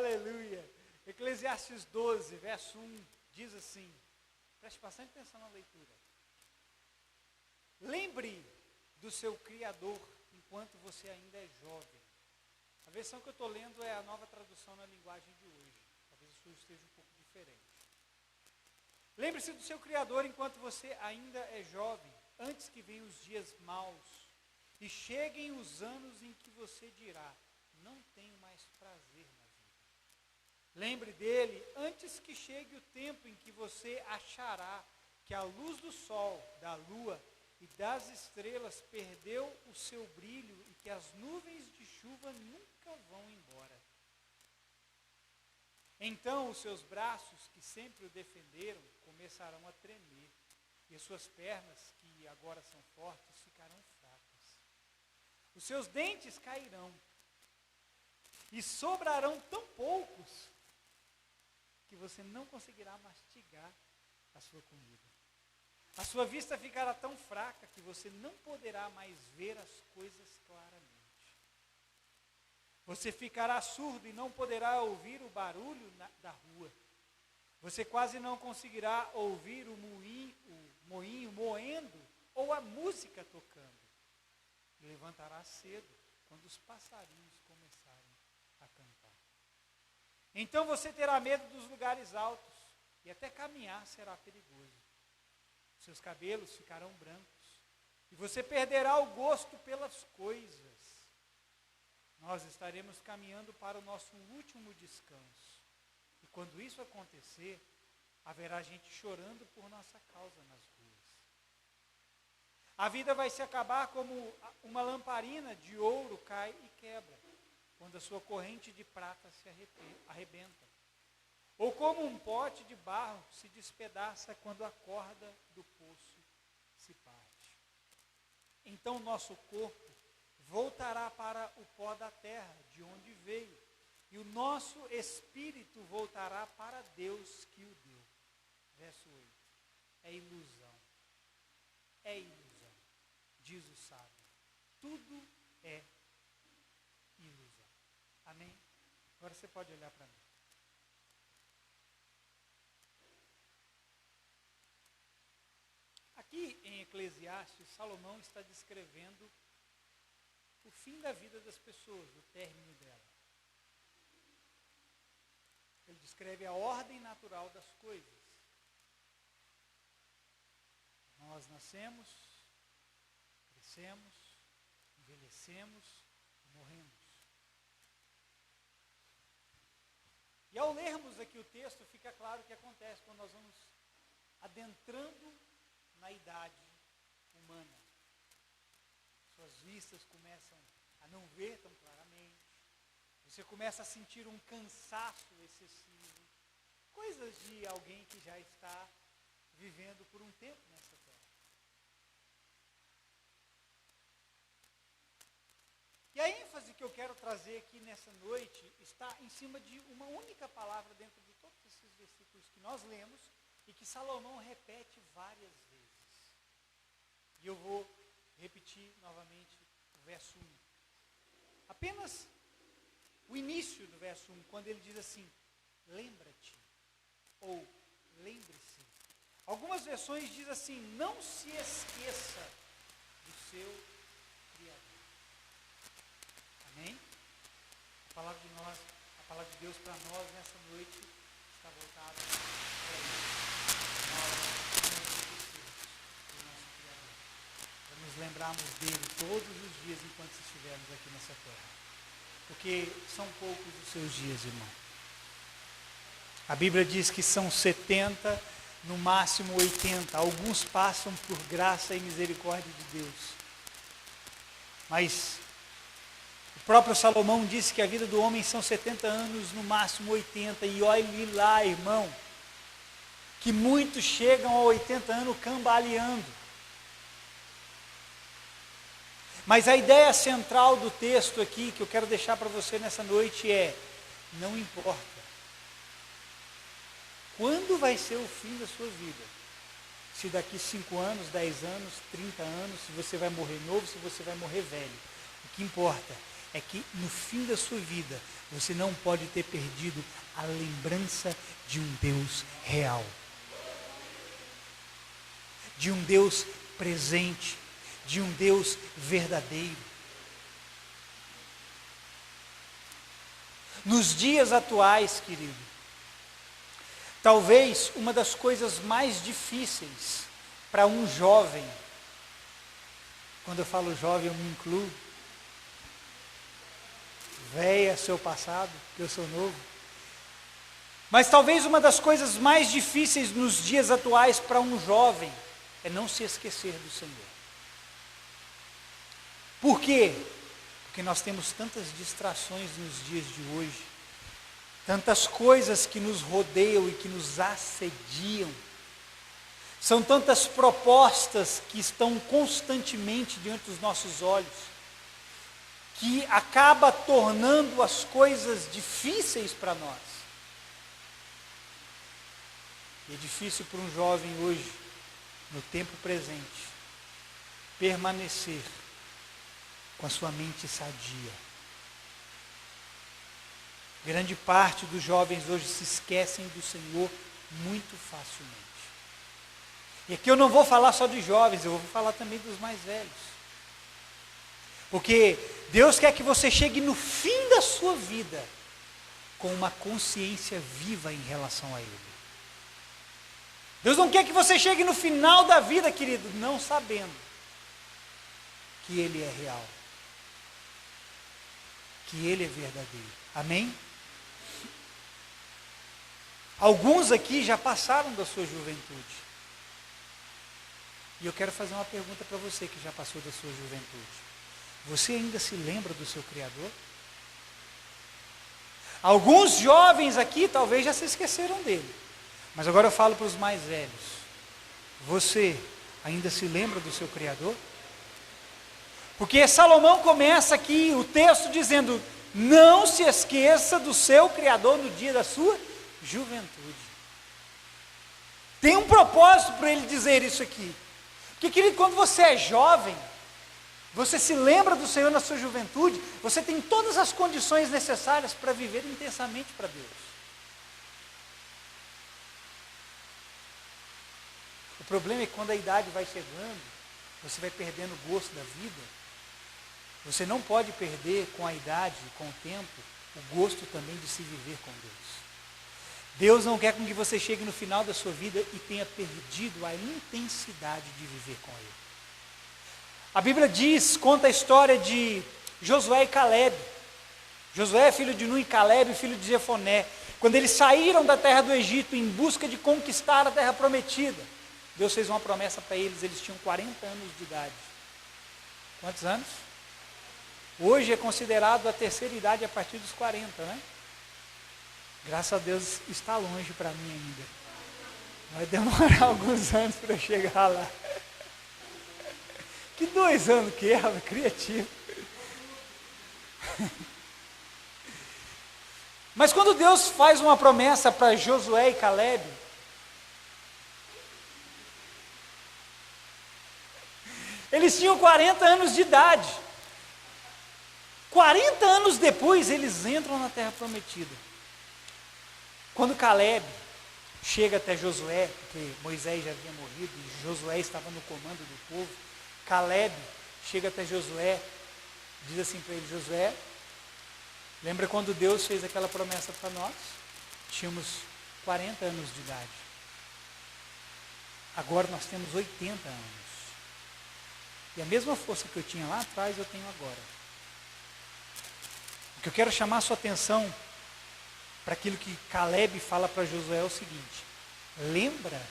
Aleluia. Eclesiastes 12, verso 1, diz assim, preste bastante atenção na leitura. Lembre do seu Criador enquanto você ainda é jovem. A versão que eu estou lendo é a Nova Tradução na linguagem de hoje. Talvez a sua esteja um pouco diferente. Lembre-se do seu Criador enquanto você ainda é jovem, antes que venham os dias maus e cheguem os anos em que você dirá, não tenho mais prazer na vida. Lembre dele antes que chegue o tempo em que você achará que a luz do sol, da lua e das estrelas perdeu o seu brilho e que as nuvens de chuva nunca vão embora. Então os seus braços, que sempre o defenderam, começarão a tremer, e as suas pernas, que agora são fortes, ficarão fracas. Os seus dentes cairão, e sobrarão tão poucos, que você não conseguirá mastigar a sua comida. A sua vista ficará tão fraca, que você não poderá mais ver as coisas claramente. Você ficará surdo e não poderá ouvir o barulho da rua. Você quase não conseguirá ouvir o moinho moendo ou a música tocando. E levantará cedo, quando os passarinhos começarem a cantar. Então você terá medo dos lugares altos, e até caminhar será perigoso. Seus cabelos ficarão brancos, e você perderá o gosto pelas coisas. Nós estaremos caminhando para o nosso último descanso. E quando isso acontecer, haverá gente chorando por nossa causa nas ruas. A vida vai se acabar como uma lamparina de ouro cai e quebra, quando a sua corrente de prata se arrebenta. Ou como um pote de barro se despedaça quando a corda do poço se parte. Então o nosso corpo voltará para o pó da terra, de onde veio, e o nosso espírito voltará para Deus que o deu. Verso 8. É ilusão. É ilusão, diz o sábio. Tudo é ilusão. Amém? Agora você pode olhar para mim. Aqui em Eclesiastes, Salomão está descrevendo o fim da vida das pessoas, o término dela. Ele descreve a ordem natural das coisas. Nós nascemos, crescemos, envelhecemos, morremos. E ao lermos aqui o texto, fica claro o que acontece quando nós vamos adentrando na idade humana. Suas vistas começam a não ver tão claramente. Você começa a sentir um cansaço excessivo. Coisas de alguém que já está vivendo por um tempo nessa terra. E a ênfase que eu quero trazer aqui nessa noite está em cima de uma única palavra dentro de todos esses versículos que nós lemos e que Salomão repete várias vezes. E eu vou repetir novamente o verso 1. Apenas o início do verso 1, quando ele diz assim, lembra-te, ou lembre-se. Algumas versões dizem assim, não se esqueça do seu Criador. Amém? A palavra de Deus para nós nessa noite está voltada para isso. Nós não esquecemos do nosso Criador. Para nos lembrarmos dele todos os dias enquanto estivermos aqui nessa terra. Porque são poucos os seus dias, irmão. A Bíblia diz que são 70, no máximo 80. Alguns passam por graça e misericórdia de Deus. Mas o próprio Salomão disse que a vida do homem são 70 anos, no máximo 80. E olhe lá, irmão, que muitos chegam a 80 anos cambaleando. Mas a ideia central do texto aqui, que eu quero deixar para você nessa noite é, não importa. Quando vai ser o fim da sua vida? Se daqui 5 anos, 10 anos, 30 anos, se você vai morrer novo, se você vai morrer velho. O que importa é que no fim da sua vida, você não pode ter perdido a lembrança de um Deus real. De um Deus presente, de um Deus verdadeiro. Nos dias atuais, querido, talvez uma das coisas mais difíceis para um jovem, quando eu falo jovem eu me incluo, véia seu passado, que eu sou novo, mas talvez uma das coisas mais difíceis nos dias atuais para um jovem é não se esquecer do Senhor. Por quê? Porque nós temos tantas distrações nos dias de hoje, tantas coisas que nos rodeiam e que nos assediam, são tantas propostas que estão constantemente diante dos nossos olhos, que acaba tornando as coisas difíceis para nós. E é difícil para um jovem hoje, no tempo presente, permanecer com a sua mente sadia. Grande parte dos jovens hoje se esquecem do Senhor muito facilmente. E aqui eu não vou falar só de jovens, eu vou falar também dos mais velhos. Porque Deus quer que você chegue no fim da sua vida com uma consciência viva em relação a Ele. Deus não quer que você chegue no final da vida, querido, não sabendo que Ele é real, que Ele é verdadeiro. Amém? Alguns aqui já passaram da sua juventude. E eu quero fazer uma pergunta para você que já passou da sua juventude. Você ainda se lembra do seu Criador? Alguns jovens aqui talvez já se esqueceram dele. Mas agora eu falo para os mais velhos. Você ainda se lembra do seu Criador? Porque Salomão começa aqui o texto dizendo: não se esqueça do seu Criador no dia da sua juventude. Tem um propósito para ele dizer isso aqui. Porque, querido, quando você é jovem, você se lembra do Senhor na sua juventude, você tem todas as condições necessárias para viver intensamente para Deus. O problema é que quando a idade vai chegando, você vai perdendo o gosto da vida. Você não pode perder com a idade, com o tempo, o gosto também de se viver com Deus. Deus não quer com que você chegue no final da sua vida e tenha perdido a intensidade de viver com Ele. A Bíblia conta a história de Josué e Caleb. Josué é filho de Nun e Caleb, filho de Jefoné. Quando eles saíram da terra do Egito em busca de conquistar a terra prometida, Deus fez uma promessa para eles, eles tinham 40 anos de idade. Quantos anos? Hoje é considerado a terceira idade a partir dos 40, né? Graças a Deus está longe para mim ainda. Vai demorar alguns anos para eu chegar lá. Que 2 anos que é, criativo. Mas quando Deus faz uma promessa para Josué e Caleb, eles tinham 40 anos de idade. 40 anos depois, eles entram na terra prometida. Quando Caleb chega até Josué, porque Moisés já havia morrido e Josué estava no comando do povo, Caleb chega até Josué, diz assim para ele: Josué, lembra quando Deus fez aquela promessa para nós? Tínhamos 40 anos de idade. Agora nós temos 80 anos. E a mesma força que eu tinha lá atrás, eu tenho agora. O que eu quero chamar a sua atenção para aquilo que Caleb fala para Josué é o seguinte: lembra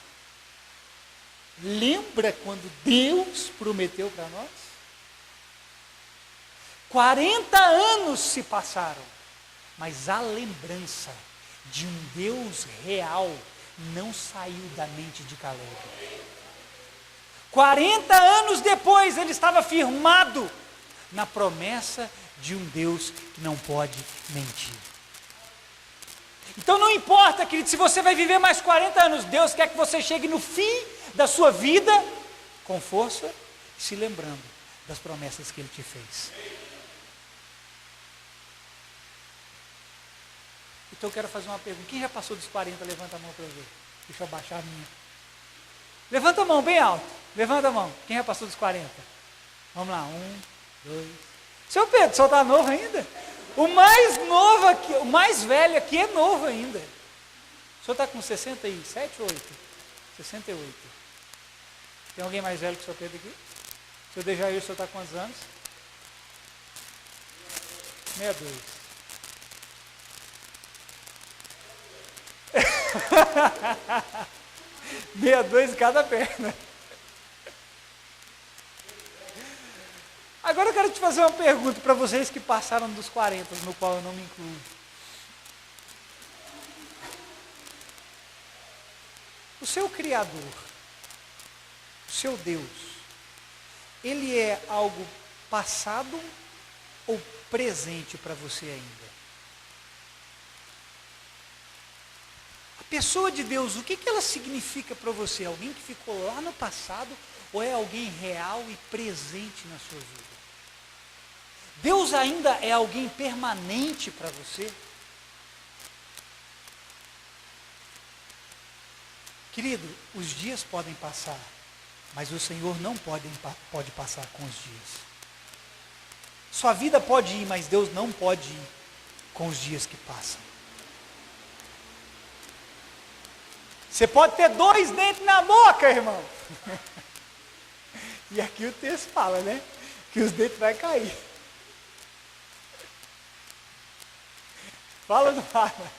quando Deus prometeu para nós? 40 anos se passaram, mas a lembrança de um Deus real não saiu da mente de Caleb. 40 anos depois ele estava firmado na promessa de um Deus que não pode mentir. Então não importa, querido, se você vai viver mais 40 anos, Deus quer que você chegue no fim da sua vida com força e se lembrando das promessas que Ele te fez. Então eu quero fazer uma pergunta. Quem já passou dos 40? Levanta a mão para eu ver. Deixa eu abaixar a minha. Levanta a mão bem alto. Levanta a mão. Quem já passou dos 40? Vamos lá. 1, 2. Seu Pedro, o senhor está novo ainda? O mais novo aqui, o mais velho aqui é novo ainda. O senhor está com 67 ou 8? 68. Tem alguém mais velho que o senhor Pedro aqui? O senhor Dejair, o senhor está com quantos anos? 62. Meia dois em cada perna. Agora eu quero te fazer uma pergunta para vocês que passaram dos 40, no qual eu não me incluo. O seu Criador, o seu Deus, ele é algo passado ou presente para você ainda? A pessoa de Deus, o que ela significa para você? Alguém que ficou lá no passado ou é alguém real e presente na sua vida? Deus ainda é alguém permanente para você? Querido, os dias podem passar, mas o Senhor não pode passar com os dias. Sua vida pode ir, mas Deus não pode ir com os dias que passam. Você pode ter 2 dentes na boca, irmão. E aqui o texto fala, né? Que os dentes vão cair. Fala ou não fala?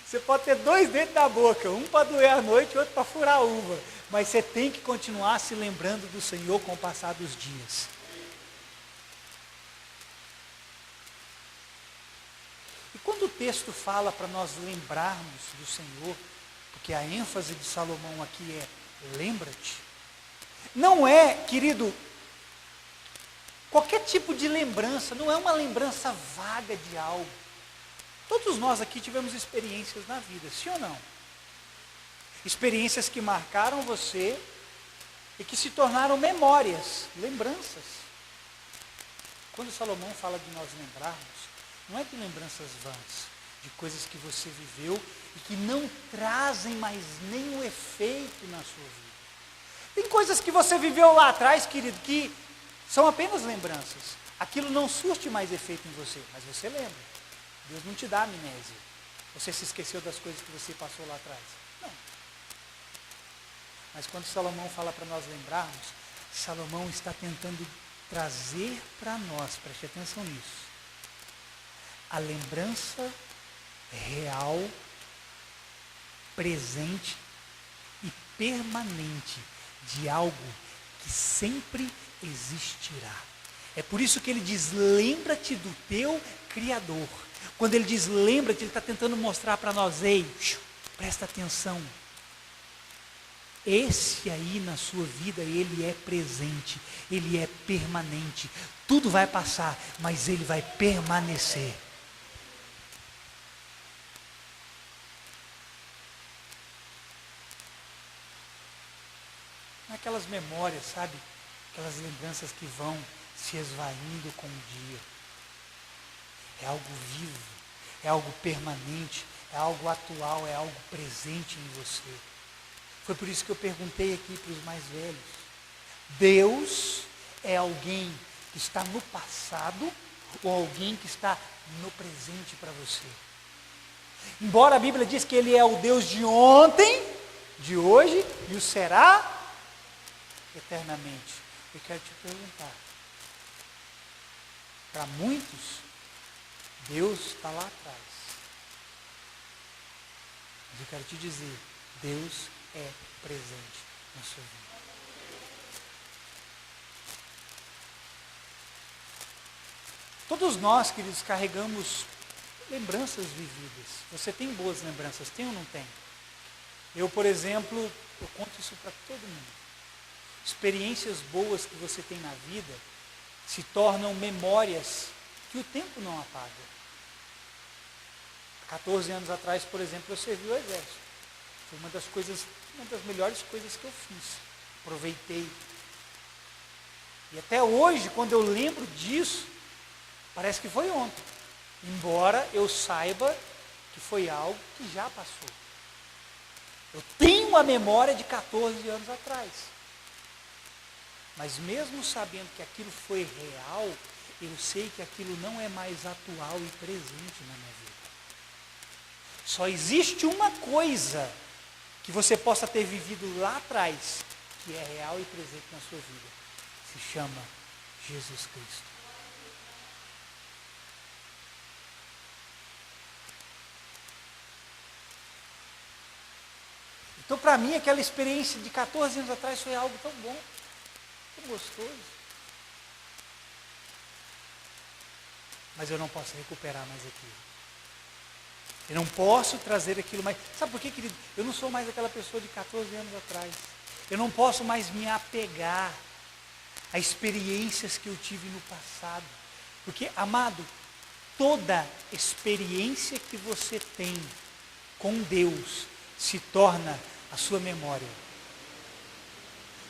Você pode ter 2 dentes na boca, um para doer à noite e outro para furar a uva. Mas você tem que continuar se lembrando do Senhor com o passar dos dias. E quando o texto fala para nós lembrarmos do Senhor, porque a ênfase de Salomão aqui é lembra-te, não é, querido, qualquer tipo de lembrança, não é uma lembrança vaga de algo. Todos nós aqui tivemos experiências na vida, sim ou não? Experiências que marcaram você e que se tornaram memórias, lembranças. Quando Salomão fala de nós lembrarmos, não é de lembranças vãs, de coisas que você viveu e que não trazem mais nenhum efeito na sua vida. Tem coisas que você viveu lá atrás, querido, que são apenas lembranças. Aquilo não surte mais efeito em você, mas você lembra. Deus não te dá amnésia. Você se esqueceu das coisas que você passou lá atrás. Não. Mas quando Salomão fala para nós lembrarmos, Salomão está tentando trazer para nós, preste atenção nisso, a lembrança real, presente e permanente de algo que sempre existirá. É por isso que ele diz, lembra-te do teu Criador. Quando ele diz lembra-te, ele está tentando mostrar para nós, ei, presta atenção. Esse aí na sua vida, ele é presente, ele é permanente. Tudo vai passar, mas ele vai permanecer. Aquelas memórias, sabe? Aquelas lembranças que vão se esvaindo com o dia. É algo vivo, é algo permanente, é algo atual, é algo presente em você. Foi por isso que eu perguntei aqui para os mais velhos. Deus é alguém que está no passado ou alguém que está no presente para você? Embora a Bíblia diz que Ele é o Deus de ontem, de hoje e o será eternamente. Eu quero te perguntar, para muitos, Deus está lá atrás. Mas eu quero te dizer, Deus é presente na sua vida. Todos nós, queridos, carregamos lembranças vividas. Você tem boas lembranças, tem ou não tem? Eu, por exemplo, eu conto isso para todo mundo. Experiências boas que você tem na vida se tornam memórias que o tempo não apaga. 14 anos atrás, por exemplo, eu servi o exército. Foi uma das melhores coisas que eu fiz. Aproveitei. E até hoje, quando eu lembro disso, parece que foi ontem. Embora eu saiba que foi algo que já passou. Eu tenho a memória de 14 anos atrás. Mas mesmo sabendo que aquilo foi real, eu sei que aquilo não é mais atual e presente na minha vida. Só existe uma coisa que você possa ter vivido lá atrás, que é real e presente na sua vida. Se chama Jesus Cristo. Então, para mim, aquela experiência de 14 anos atrás foi algo tão bom, tão gostoso. Mas eu não posso recuperar mais aquilo. Eu não posso trazer aquilo mais. Sabe por quê, querido? Eu não sou mais aquela pessoa de 14 anos atrás. Eu não posso mais me apegar a experiências que eu tive no passado. Porque, amado, toda experiência que você tem com Deus se torna a sua memória.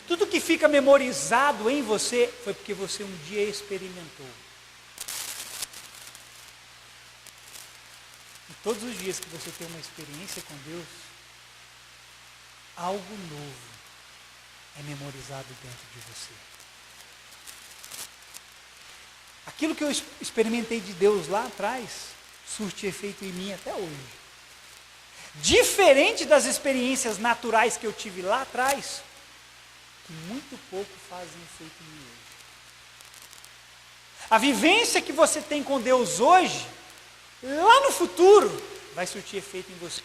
Tudo que fica memorizado em você foi porque você um dia experimentou. E todos os dias que você tem uma experiência com Deus, algo novo é memorizado dentro de você. Aquilo que eu experimentei de Deus lá atrás, surte efeito em mim até hoje. Diferente das experiências naturais que eu tive lá atrás, que muito pouco fazem efeito em mim hoje. A vivência que você tem com Deus hoje, lá no futuro, vai surtir efeito em você.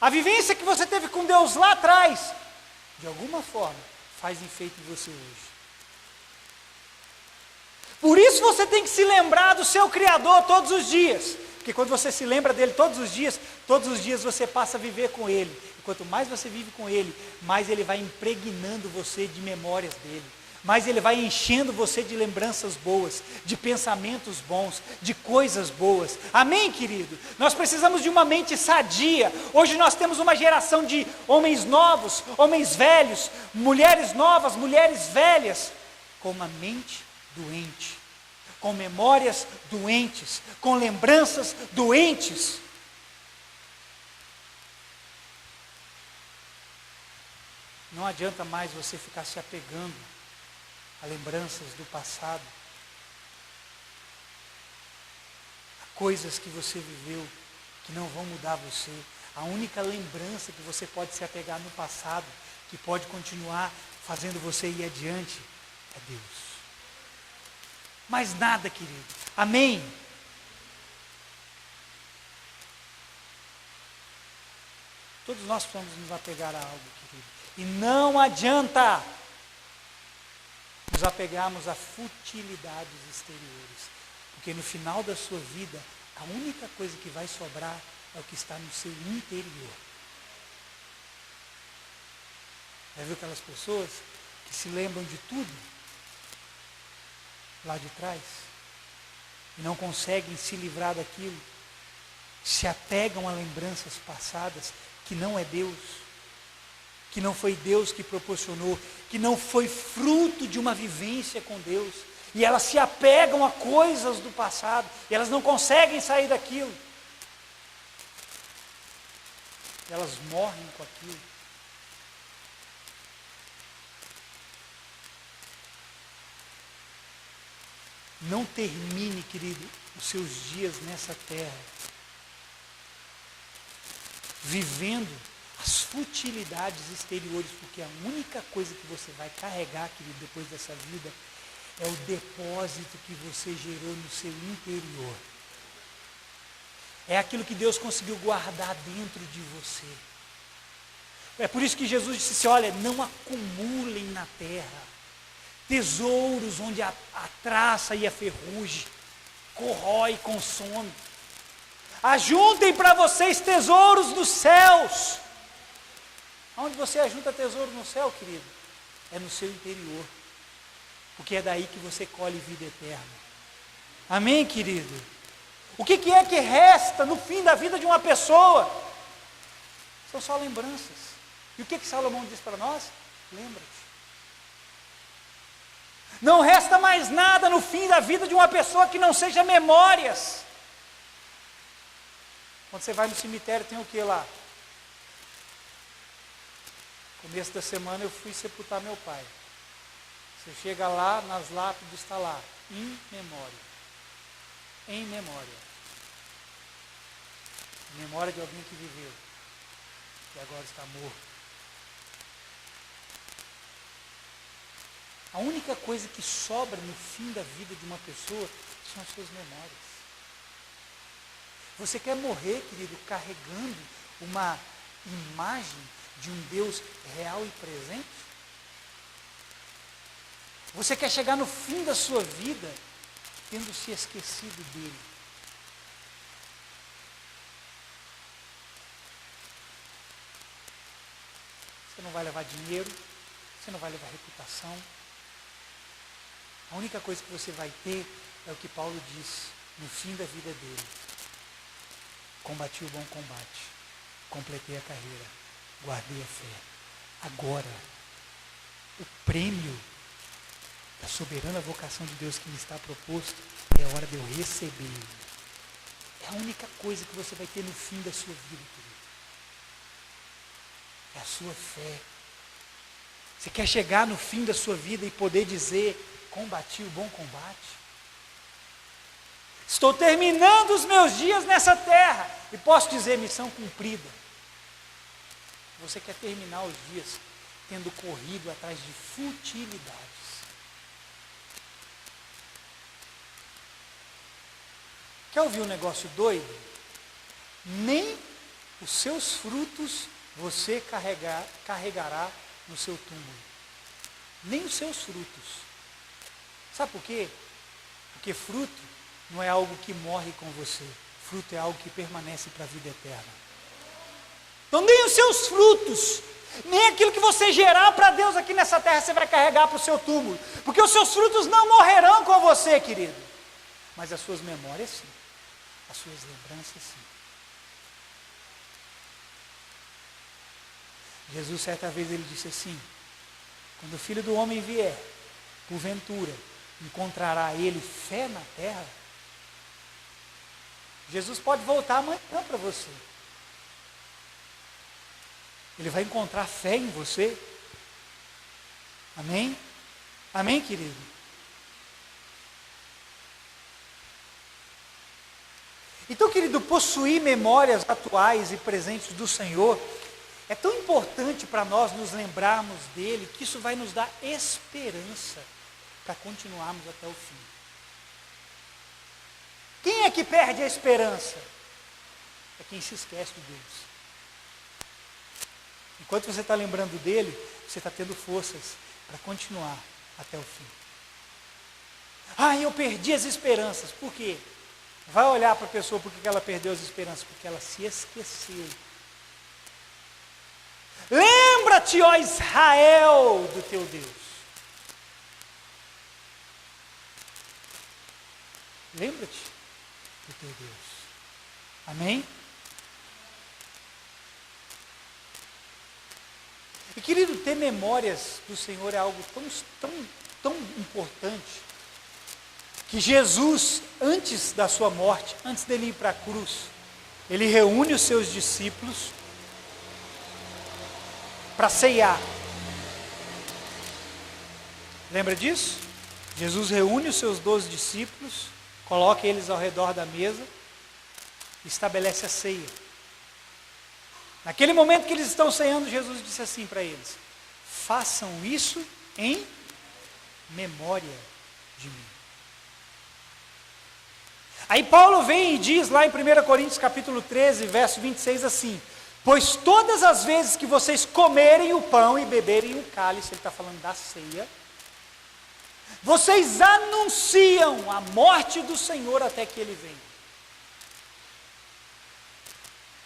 A vivência que você teve com Deus lá atrás, de alguma forma, faz efeito em você hoje. Por isso você tem que se lembrar do seu Criador todos os dias. Porque quando você se lembra dele todos os dias você passa a viver com ele. E quanto mais você vive com ele, mais ele vai impregnando você de memórias dele. Mais ele vai enchendo você de lembranças boas, de pensamentos bons, de coisas boas. Amém, querido? Nós precisamos de uma mente sadia. Hoje nós temos uma geração de homens novos, homens velhos, mulheres novas, mulheres velhas, com uma mente doente, com memórias doentes, com lembranças doentes. Não adianta mais você ficar se apegando a lembranças do passado, a coisas que você viveu, que não vão mudar você. A única lembrança que você pode se apegar no passado, que pode continuar fazendo você ir adiante, é Deus. Mais nada, querido. Amém? Todos nós precisamos nos apegar a algo, querido. E não adianta nos apegarmos a futilidades exteriores. Porque no final da sua vida, a única coisa que vai sobrar é o que está no seu interior. Já viu aquelas pessoas que se lembram de tudo lá de trás e não conseguem se livrar daquilo, se apegam a lembranças passadas que não é Deus, que não foi Deus que proporcionou, que não foi fruto de uma vivência com Deus, e elas se apegam a coisas do passado, e elas não conseguem sair daquilo, e elas morrem com aquilo. Não termine, querido, os seus dias nessa terra vivendo as futilidades exteriores, porque a única coisa que você vai carregar, querido, depois dessa vida, é o depósito que você gerou no seu interior. É aquilo que Deus conseguiu guardar dentro de você. É por isso que Jesus disse assim, olha, não acumulem na terra tesouros onde a traça e a ferrugem corrói e consome. Ajuntem para vocês tesouros dos céus. Onde você ajunta tesouro no céu, querido? É no seu interior. Porque é daí que você colhe vida eterna. Amém, querido? O que é que resta no fim da vida de uma pessoa? São só lembranças. E o que Salomão diz para nós? Lembra-te. Não resta mais nada no fim da vida de uma pessoa que não seja memórias. Quando você vai no cemitério, tem o que lá? Começo da semana eu fui sepultar meu pai. Você chega lá, nas lápides está lá, in memória. Em memória. Em memória de alguém que viveu, que agora está morto. A única coisa que sobra no fim da vida de uma pessoa são as suas memórias. Você quer morrer, querido, carregando uma imagem de um Deus real e presente? Você quer chegar no fim da sua vida tendo se esquecido dele? Você não vai levar dinheiro, você não vai levar reputação. A única coisa que você vai ter é o que Paulo diz no fim da vida dele. Combati o bom combate, completei a carreira, guardei a fé. Agora, o prêmio da soberana vocação de Deus que me está proposto é a hora de eu receber. É a única coisa que você vai ter no fim da sua vida, querido. É a sua fé. Você quer chegar no fim da sua vida e poder dizer, combati o bom combate? Estou terminando os meus dias nessa terra e posso dizer, missão cumprida. Você quer terminar os dias tendo corrido atrás de futilidades. Quer ouvir um negócio doido? Nem os seus frutos você carregará no seu túmulo. Nem os seus frutos. Sabe por quê? Porque fruto não é algo que morre com você. Fruto é algo que permanece para a vida eterna. Então nem os seus frutos, nem aquilo que você gerar para Deus aqui nessa terra, você vai carregar para o seu túmulo. Porque os seus frutos não morrerão com você, querido. Mas as suas memórias sim. As suas lembranças sim. Jesus certa vez ele disse assim, quando o Filho do Homem vier, porventura, encontrará ele fé na terra? Jesus pode voltar amanhã para você. Ele vai encontrar fé em você. Amém? Amém, querido? Então, querido, possuir memórias atuais e presentes do Senhor é tão importante para nós nos lembrarmos dele, que isso vai nos dar esperança para continuarmos até o fim. Quem é que perde a esperança? É quem se esquece de Deus. Enquanto você está lembrando dele, você está tendo forças para continuar até o fim. Ah, eu perdi as esperanças. Por quê? Vai olhar para a pessoa por que ela perdeu as esperanças, porque ela se esqueceu. Lembra-te, ó Israel, do teu Deus. Lembra-te do teu Deus. Amém? E querido, ter memórias do Senhor é algo tão importante, que Jesus, antes da sua morte, antes dele ir para a cruz, ele reúne os seus discípulos para ceiar. Lembra disso? Jesus reúne os seus 12 discípulos, coloca eles ao redor da mesa e estabelece a ceia. Naquele momento que eles estão ceando, Jesus disse assim para eles: façam isso em memória de mim. Aí Paulo vem e diz lá em 1 Coríntios capítulo 13, verso 26 assim: pois todas as vezes que vocês comerem o pão e beberem o cálice, ele está falando da ceia, vocês anunciam a morte do Senhor até que ele venha.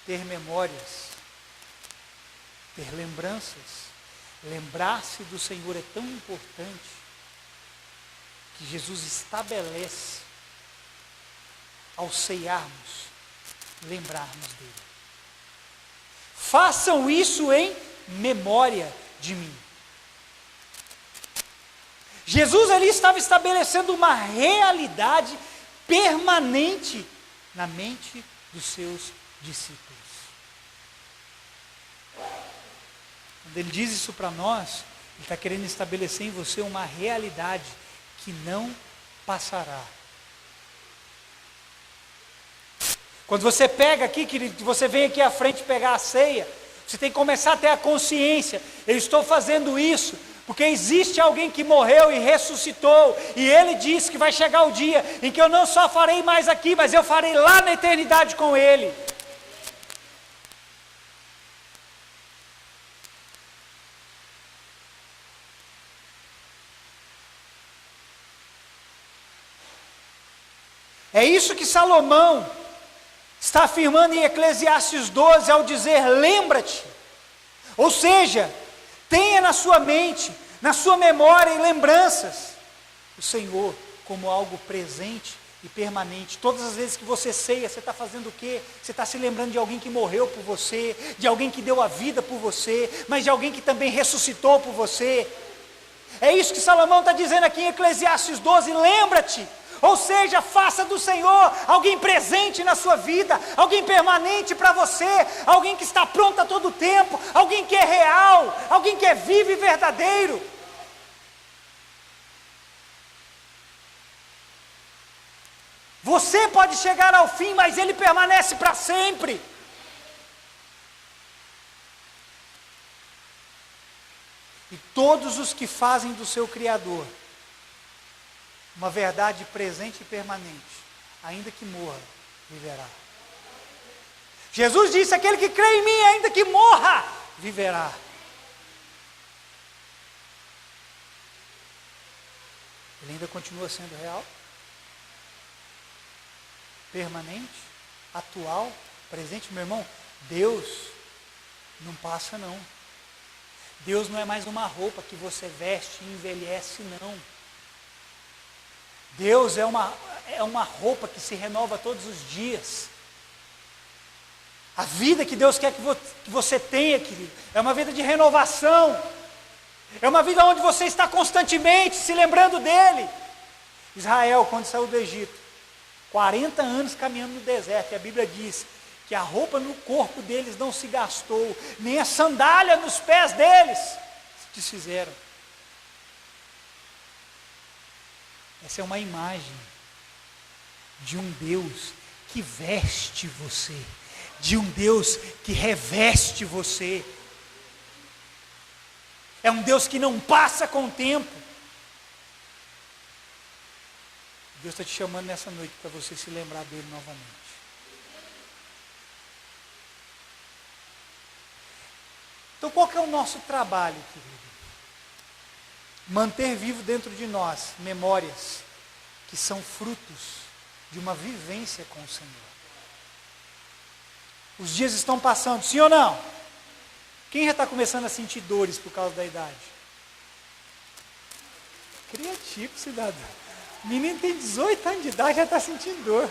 Ter memórias, ter lembranças, lembrar-se do Senhor é tão importante, que Jesus estabelece, ao ceiarmos, lembrarmos dele. Façam isso em memória de mim. Jesus ali estava estabelecendo uma realidade permanente na mente dos seus discípulos. Quando ele diz isso para nós, ele está querendo estabelecer em você uma realidade que não passará. Quando você pega aqui, querido, você vem aqui à frente pegar a ceia, você tem que começar a ter a consciência, eu estou fazendo isso, porque existe alguém que morreu e ressuscitou, e ele disse que vai chegar o dia em que eu não só farei mais aqui, mas eu farei lá na eternidade com ele. É isso que Salomão está afirmando em Eclesiastes 12 ao dizer, lembra-te. Ou seja, tenha na sua mente, na sua memória e lembranças, o Senhor como algo presente e permanente. Todas as vezes que você ceia, você está fazendo o quê? Você está se lembrando de alguém que morreu por você, de alguém que deu a vida por você, mas de alguém que também ressuscitou por você. É isso que Salomão está dizendo aqui em Eclesiastes 12, lembra-te. Ou seja, faça do Senhor alguém presente na sua vida, alguém permanente para você, alguém que está pronto a todo tempo, alguém que é real, alguém que é vivo e verdadeiro. Você pode chegar ao fim, mas ele permanece para sempre. E todos os que fazem do seu Criador uma verdade presente e permanente, ainda que morra, viverá. Jesus disse, aquele que crê em mim, ainda que morra, viverá. Ele ainda continua sendo real, permanente, atual, presente. Meu irmão, Deus não passa não. Deus não é mais uma roupa que você veste e envelhece, não. Deus é uma roupa que se renova todos os dias. A vida que Deus quer que você tenha, querido, é uma vida de renovação. É uma vida onde você está constantemente se lembrando dele. Israel, quando saiu do Egito, 40 anos caminhando no deserto, e a Bíblia diz que a roupa no corpo deles não se gastou, nem a sandália nos pés deles se desfizeram. Essa é uma imagem de um Deus que veste você, de um Deus que reveste você. É um Deus que não passa com o tempo. Deus está te chamando nessa noite para você se lembrar dele novamente. Então qual que é o nosso trabalho, querido? Manter vivo dentro de nós memórias que são frutos de uma vivência com o Senhor. Os dias estão passando, sim ou não? Quem já está começando a sentir dores por causa da idade? Criativo, cidadão. O menino tem 18 anos de idade e já está sentindo dor.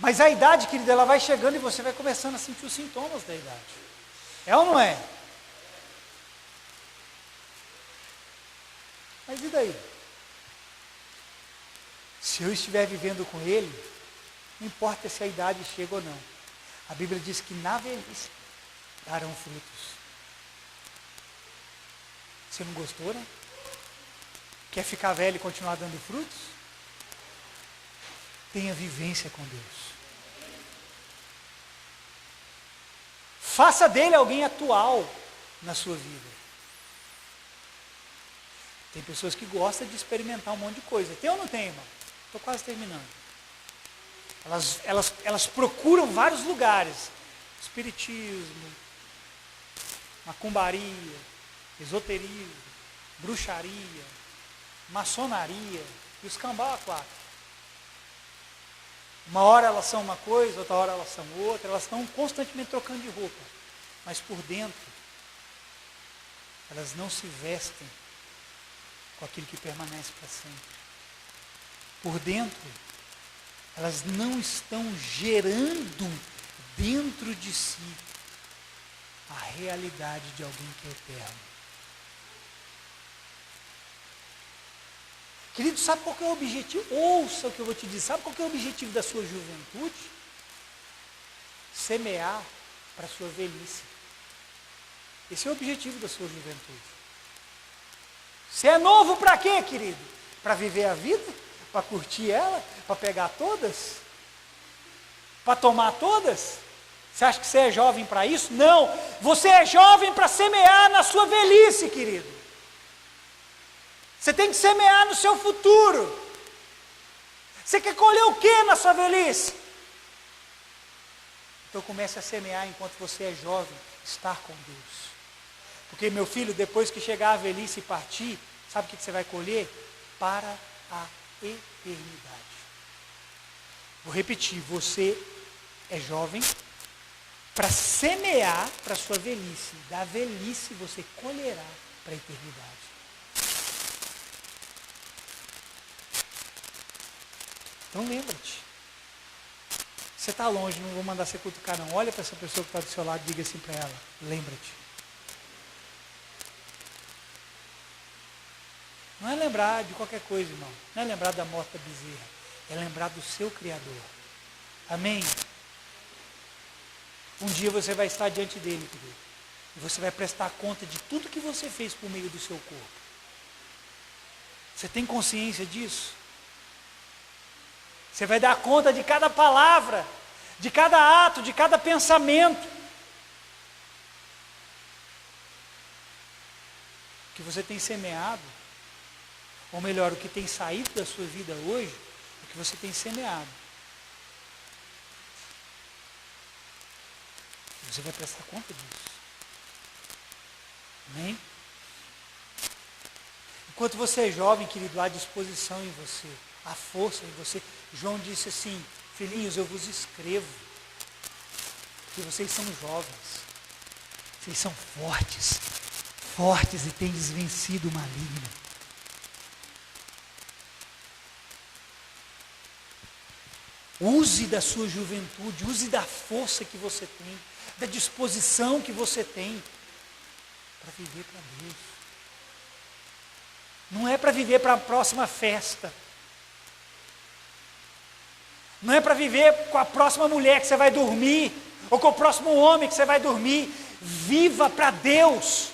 Mas a idade, querida, ela vai chegando e você vai começando a sentir os sintomas da idade. É ou não é? Mas e daí? Se eu estiver vivendo com ele, não importa se a idade chega ou não. A Bíblia diz que na velhice darão frutos. Você não gostou, né? Quer ficar velho e continuar dando frutos? Tenha vivência com Deus. Faça dele alguém atual na sua vida. Tem pessoas que gostam de experimentar um monte de coisa. Tem ou não tem, irmão? Estou quase terminando. Elas procuram vários lugares. Espiritismo, macumbaria, esoterismo, bruxaria, maçonaria e os cambau a quatro. Uma hora elas são uma coisa, outra hora elas são outra, elas estão constantemente trocando de roupa. Mas por dentro, elas não se vestem com aquilo que permanece para sempre. Por dentro, elas não estão gerando dentro de si a realidade de alguém que é eterno. Querido, sabe qual que é o objetivo? Ouça o que eu vou te dizer. Sabe qual que é o objetivo da sua juventude? Semear para a sua velhice. Esse é o objetivo da sua juventude. Você é novo para quê, querido? Para viver a vida? Para curtir ela? Para pegar todas? Para tomar todas? Você acha que você é jovem para isso? Não! Você é jovem para semear na sua velhice, querido. Você tem que semear no seu futuro. Você quer colher o que na sua velhice? Então comece a semear enquanto você é jovem, estar com Deus. Porque, meu filho, depois que chegar a velhice e partir, sabe o que você vai colher? Para a eternidade. Vou repetir, você é jovem para semear para a sua velhice. Da velhice você colherá para a eternidade. Então lembra-te. Você está longe, não vou mandar você cutucar não. Olha para essa pessoa que está do seu lado e diga assim para ela, lembra-te. Não é lembrar de qualquer coisa, irmão. Não é lembrar da morte da bezerra. É lembrar do seu Criador. Amém? Um dia você vai estar diante dele, querido. E você vai prestar conta de tudo que você fez por meio do seu corpo. Você tem consciência disso? Você vai dar conta de cada palavra, de cada ato, de cada pensamento. Que você tem semeado, ou melhor, o que tem saído da sua vida hoje, é o que você tem semeado. Você vai prestar conta disso. Amém? Enquanto você é jovem, querido, há disposição em você, há força em você. João disse assim, filhinhos, eu vos escrevo, porque vocês são jovens, vocês são fortes e tendes vencido o maligno. Use da sua juventude, use da força que você tem, da disposição que você tem para viver para Deus. Não é para viver para a próxima festa. Não é para viver com a próxima mulher que você vai dormir, ou com o próximo homem que você vai dormir. Viva para Deus.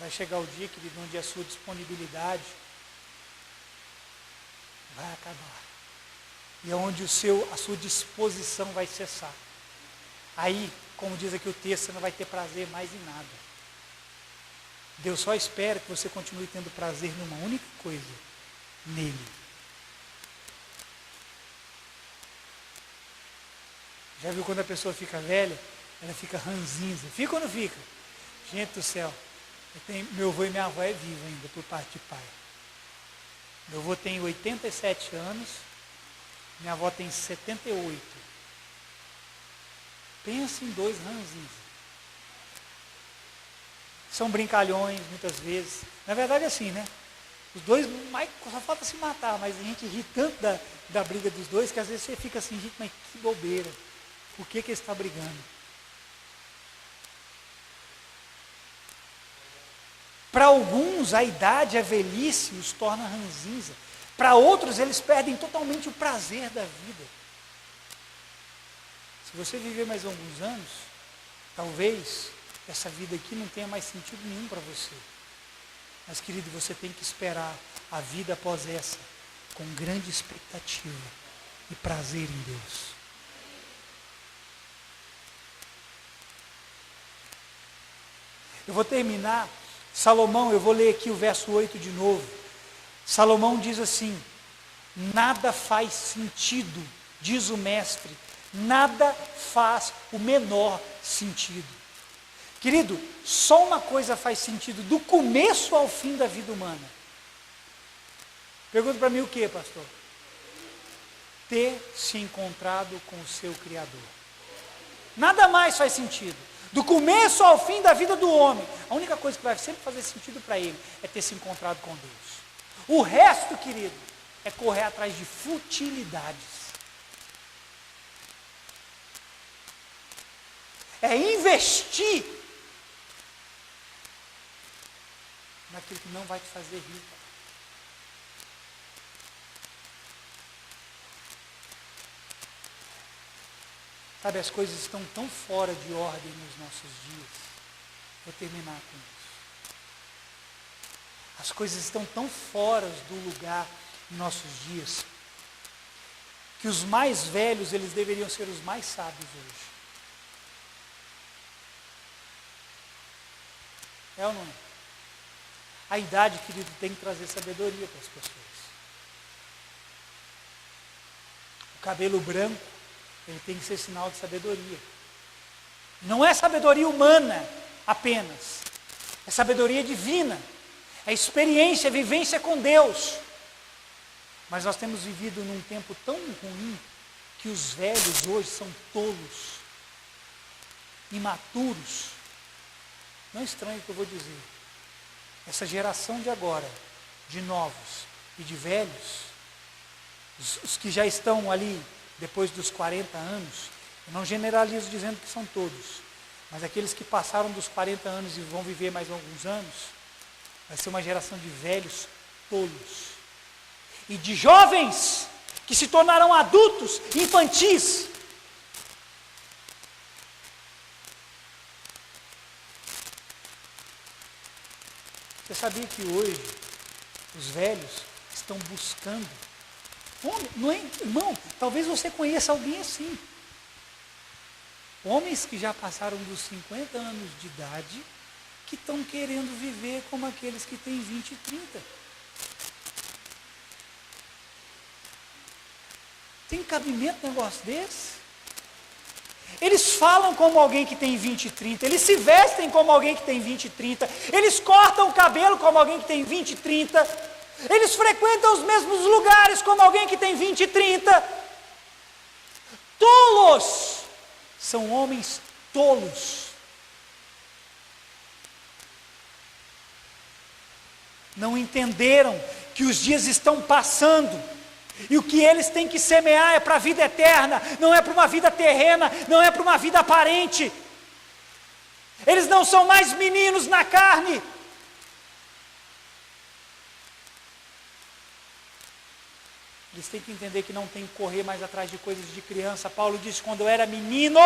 Vai chegar o dia, querido, onde a sua disponibilidade vai acabar. E é onde a sua disposição vai cessar. Aí, como diz aqui o texto, você não vai ter prazer mais em nada. Deus só espera que você continue tendo prazer numa única coisa, nele. Já viu quando a pessoa fica velha? Ela fica ranzinza. Fica ou não fica? Gente do céu. Meu avô e minha avó é vivo ainda, por parte de pai. Meu avô tem 87 anos, minha avó tem 78. Pensa em dois ranzinhos. São brincalhões, muitas vezes. Na verdade é assim, né? Os dois, só falta se matar, mas a gente ri tanto da briga dos dois, que às vezes você fica assim, gente, mas que bobeira. Por que eles estão brigando? Para alguns, a idade, a velhice os torna ranzinza. Para outros, eles perdem totalmente o prazer da vida. Se você viver mais alguns anos, talvez essa vida aqui não tenha mais sentido nenhum para você. Mas, querido, você tem que esperar a vida após essa, com grande expectativa e prazer em Deus. Eu vou terminar. Salomão, eu vou ler aqui o verso 8 de novo. Salomão diz assim, nada faz sentido, diz o mestre, nada faz o menor sentido. Querido, só uma coisa faz sentido, do começo ao fim da vida humana. Pergunta para mim o que, pastor? Ter se encontrado com o seu Criador. Nada mais faz sentido. Do começo ao fim da vida do homem, a única coisa que vai sempre fazer sentido para ele é ter se encontrado com Deus. O resto, querido, é correr atrás de futilidades. é investir naquilo que não vai te fazer rico. Sabe, as coisas estão tão fora de ordem nos nossos dias. Vou terminar com isso. As coisas estão tão fora do lugar em nossos dias, que os mais velhos, eles deveriam ser os mais sábios hoje. É ou não é? A idade, querido, tem que trazer sabedoria para as pessoas. O cabelo branco, ele tem que ser sinal de sabedoria. Não é sabedoria humana apenas. É sabedoria divina. É experiência, é vivência com Deus. Mas nós temos vivido num tempo tão ruim que os velhos hoje são tolos, imaturos. Não é estranho o que eu vou dizer. Essa geração de agora, de novos e de velhos, os que já estão ali depois dos 40 anos, eu não generalizo dizendo que são todos, mas aqueles que passaram dos 40 anos e vão viver mais alguns anos, vai ser uma geração de velhos tolos. E de jovens que se tornarão adultos, infantis. Você sabia que hoje os velhos estão buscando? Não é, irmão, talvez você conheça alguém assim. Homens que já passaram dos 50 anos de idade, que estão querendo viver como aqueles que têm 20 e 30. Tem cabimento um negócio desse? Eles falam como alguém que tem 20 e 30, eles se vestem como alguém que tem 20 e 30, eles cortam o cabelo como alguém que tem 20 e 30, eles frequentam os mesmos lugares como alguém que tem 20 e 30. Tolos! São homens tolos. Não entenderam que os dias estão passando. E o que eles têm que semear é para a vida eterna, não é para uma vida terrena, não é para uma vida aparente. Eles não são mais meninos na carne. Eles têm que entender que não tem que correr mais atrás de coisas de criança. Paulo disse: quando eu era menino,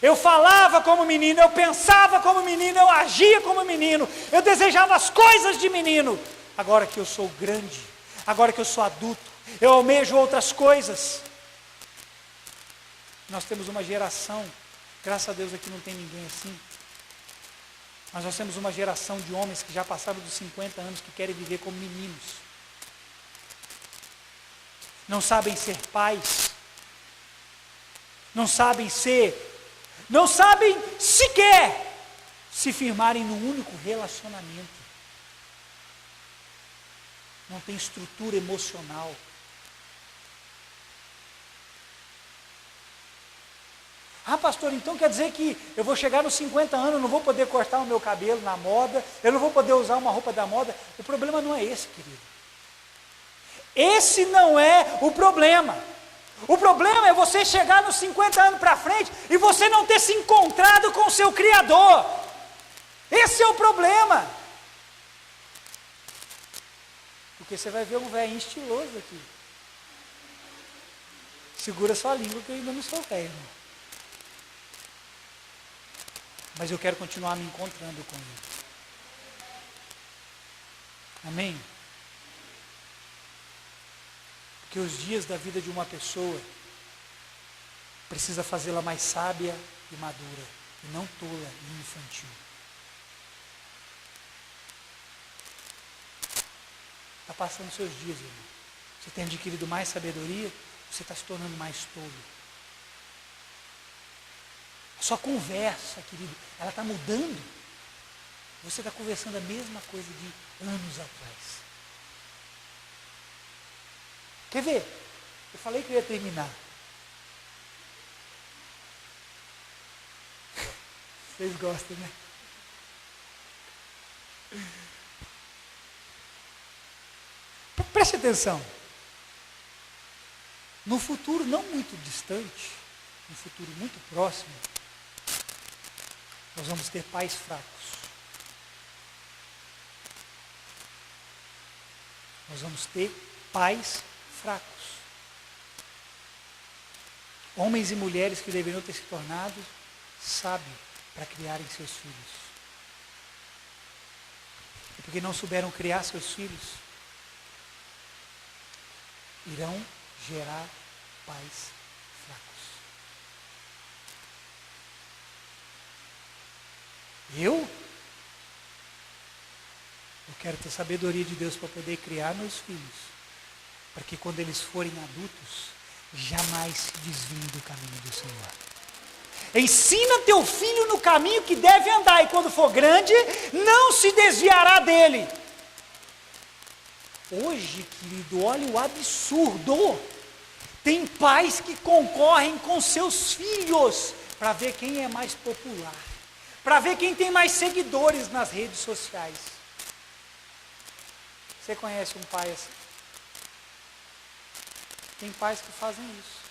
eu falava como menino, eu pensava como menino, eu agia como menino, eu desejava as coisas de menino. Agora que eu sou grande, agora que eu sou adulto, eu almejo outras coisas. Nós temos uma geração, graças a Deus aqui não tem ninguém assim, mas nós temos uma geração de homens que já passaram dos 50 anos, que querem viver como meninos. Não sabem ser pais, não sabem sequer se firmarem num único relacionamento. Não tem estrutura emocional. Ah, pastor, então quer dizer que eu vou chegar nos 50 anos, não vou poder cortar o meu cabelo na moda, eu não vou poder usar uma roupa da moda. O problema não é esse, querido. Esse não é o problema. O problema é você chegar nos 50 anos para frente e você não ter se encontrado com o seu Criador. Esse é o problema. Porque você vai ver um velhinho estiloso aqui. Segura sua língua que eu ainda não sou velho. Mas eu quero continuar me encontrando com ele. Amém? Porque os dias da vida de uma pessoa precisa fazê-la mais sábia e madura, e não tola e infantil. Está passando seus dias, irmão. Você tem adquirido mais sabedoria, você está se tornando mais tolo. A sua conversa, querido, ela está mudando. Você está conversando a mesma coisa de anos atrás. Quer ver? Eu falei que eu ia terminar. Vocês gostam, né? Preste atenção. No futuro não muito distante, no futuro muito próximo, Nós vamos ter pais fracos. Nós vamos ter pais fracos. Homens e mulheres que deveriam ter se tornado sábios para criarem seus filhos. E porque não souberam criar seus filhos, irão gerar pais fracos. Eu quero ter sabedoria de Deus para poder criar meus filhos, para que quando eles forem adultos, jamais se desviem do caminho do Senhor. Ensina teu filho no caminho que deve andar, e quando for grande, não se desviará dele. Hoje, querido, olha o absurdo. Tem pais que concorrem com seus filhos para ver quem é mais popular, para ver quem tem mais seguidores nas redes sociais. Você conhece um pai assim? Tem pais que fazem isso.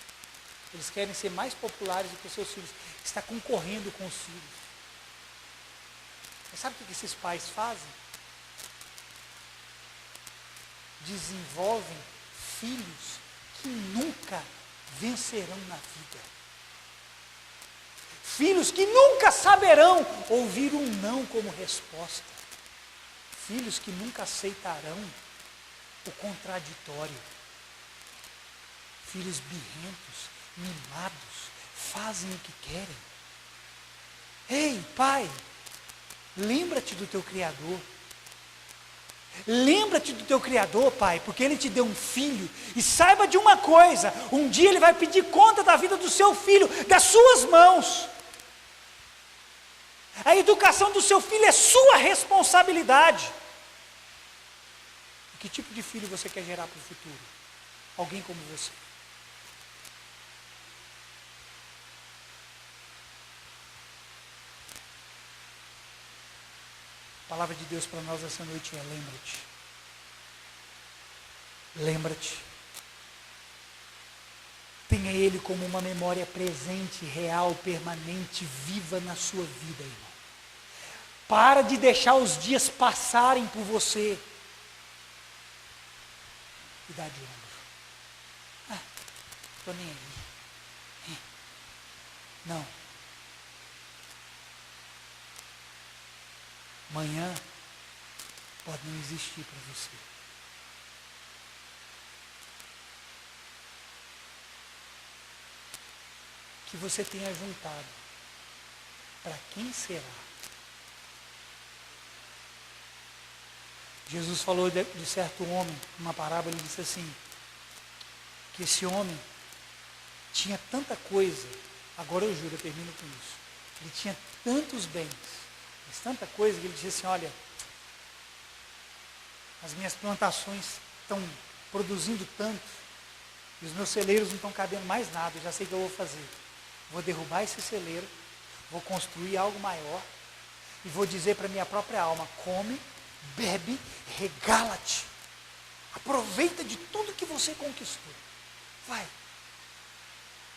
Eles querem ser mais populares do que os seus filhos. Está concorrendo com os filhos. Mas sabe o que esses pais fazem? Desenvolvem filhos que nunca vencerão na vida. Filhos que nunca saberão ouvir um não como resposta. Filhos que nunca aceitarão o contraditório. Filhos birrentos, mimados, fazem o que querem. Ei, pai, lembra-te do teu Criador. Lembra-te do teu Criador, pai, porque Ele te deu um filho. E saiba de uma coisa, um dia Ele vai pedir conta da vida do seu filho, das suas mãos. A educação do seu filho é sua responsabilidade. Que tipo de filho você quer gerar para o futuro? Alguém como você. A palavra de Deus para nós essa noite é: lembra-te. Lembra-te. Tenha Ele como uma memória presente, real, permanente, viva na sua vida, irmão. Para de deixar os dias passarem por você e dar de ombro. Estou nem aí. Não. Amanhã pode não existir para você. Que você tenha juntado. Para quem será? Jesus falou de certo homem, numa parábola, ele disse assim, que esse homem tinha tanta coisa, agora eu juro, eu termino com isso, ele tinha tantos bens, mas tanta coisa, que ele disse assim, olha, as minhas plantações estão produzindo tanto, e os meus celeiros não estão cabendo mais nada, eu já sei o que eu vou fazer. Vou derrubar esse celeiro, vou construir algo maior, e vou dizer para a minha própria alma, come, bebe, regala-te. Aproveita de tudo que você conquistou. Vai.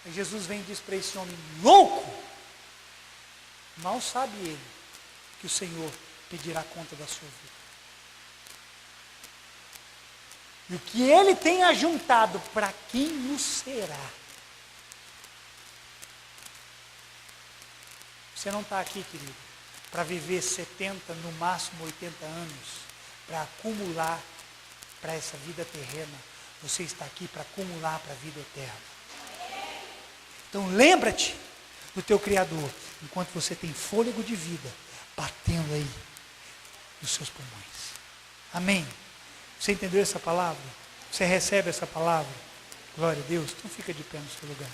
Aí Jesus vem e diz para esse homem louco, mal sabe ele que o Senhor pedirá conta da sua vida. E o que ele tem ajuntado, para quem o será? Você não está aqui, querido, para viver 70, no máximo 80 anos, para acumular para essa vida terrena. Você está aqui para acumular para a vida eterna. Então lembra-te do teu Criador, enquanto você tem fôlego de vida, batendo aí nos seus pulmões. Amém? Você entendeu essa palavra? Você recebe essa palavra? Glória a Deus. Então fica de pé no seu lugar.